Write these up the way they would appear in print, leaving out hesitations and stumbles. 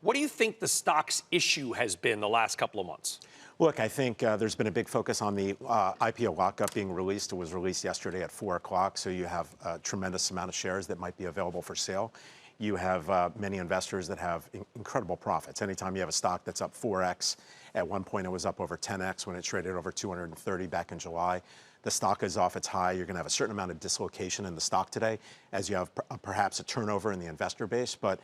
What do you think the stock's issue has been the last couple of months? Look, I think there's been a big focus on the IPO lockup being released. It was released yesterday at 4 o'clock, so you have a tremendous amount of shares that might be available for sale. You have many investors that have incredible profits. Anytime you have a stock that's up 4x, at one point it was up over 10x when it traded over 230 back in July. The stock is off its high. You're going to have a certain amount of dislocation in the stock today as you have perhaps a turnover in the investor base. But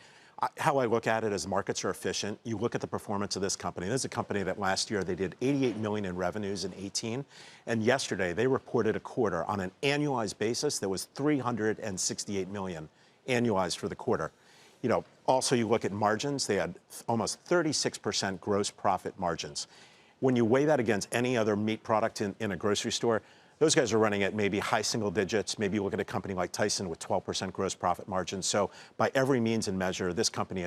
how I look at it is markets are efficient. You look at the performance of this company. This is a company that last year they did 88 million in revenues in 18, and yesterday they reported a quarter on an annualized basis that was 368 million annualized for the quarter. You know, also you look at margins. They had almost 36% gross profit margins. When you weigh that against any other meat product in a grocery store, those guys are running at maybe high single digits. Maybe you look at a company like Tyson with 12% gross profit margins. So by every means and measure, this company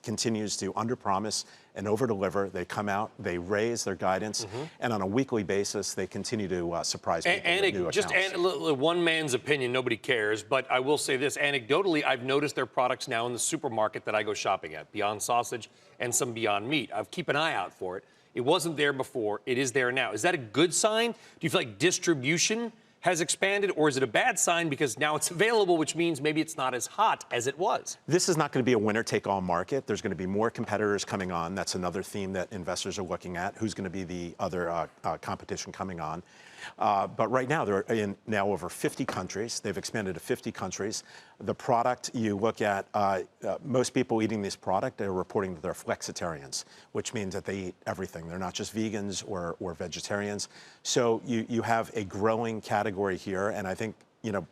continues to underpromise and overdeliver. They come out, they raise their guidance, and on a weekly basis, they continue to surprise people with new accounts. One man's opinion, nobody cares. But I will say this, anecdotally, I've noticed their products now in the supermarket that I go shopping at, Beyond Sausage and some Beyond Meat. I keep an eye out for it. It wasn't there before. It is there now. Is that a good sign? Do you feel like distribution has expanded, or is it a bad sign because now it's available, which means maybe it's not as hot as it was? This is not going to be a winner-take-all market. There's going to be more competitors coming on. That's another theme that investors are looking at. Who's going to be the other competition coming on? But right now, they're in now over 50 countries. They've expanded to 50 countries. The product, you look at, most people eating this product, they're reporting that they're flexitarians, which means that they eat everything. They're not just vegans or vegetarians. So you have a growing category here, and I think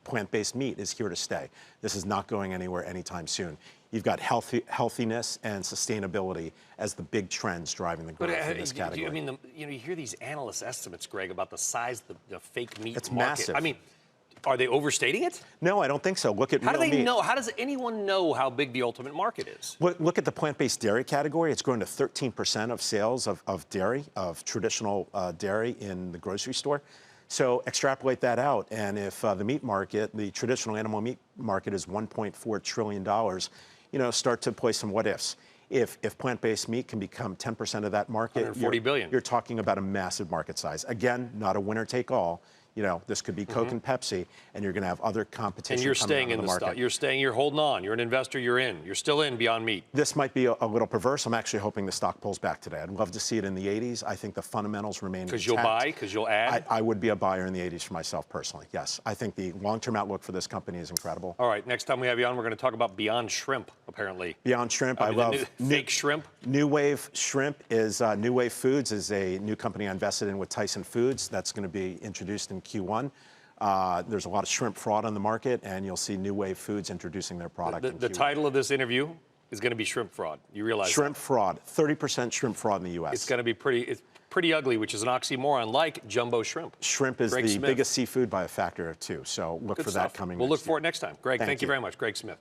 plant-based meat is here to stay. This is not going anywhere anytime soon. You've got healthiness and sustainability as the big trends driving the growth in this category. I mean, you hear these analyst estimates, Greg, about the size of the fake meat it's market. Massive. I mean, are they overstating it? No, I don't think so. Look at how do they meat. know? How does anyone know how big the ultimate market is? Look at the plant-based dairy category. It's grown to 13% of sales of dairy, of traditional dairy in the grocery store. So extrapolate that out, and if the meat market, the traditional animal meat market, is $1.4 trillion, start to play some what-ifs. If plant-based meat can become 10% of that market, you're talking about a massive market size. Again, not a winner-take-all. This could be Coke and Pepsi, and you're going to have other competition. And you're coming staying on in the market. stock. You're holding on. You're an investor. You're in. You're still in Beyond Meat. This might be a little perverse. I'm actually hoping the stock pulls back today. I'd love to see it in the 80s. I think the fundamentals remain intact. Because you'll buy? Because you'll add? I would be a buyer in the 80s for myself personally, yes. I think the long-term outlook for this company is incredible. All right, next time we have you on, we're going to talk about Beyond Shrimp, apparently. Beyond Shrimp, I love fake shrimp. New Wave Shrimp is, New Wave Foods is a new company I invested in with Tyson Foods. That's going to be introduced in Q1. There's a lot of shrimp fraud on the market, and you'll see New Wave Foods introducing their product. The title of this interview is going to be Shrimp Fraud. You realize Shrimp fraud, 30% shrimp fraud in the U.S. It's going to be pretty ugly, which is an oxymoron, like jumbo shrimp. Shrimp is the biggest seafood by a factor of 2, so look for that coming. We'll look for it next time. Greg, thank you very much. Greg Smith.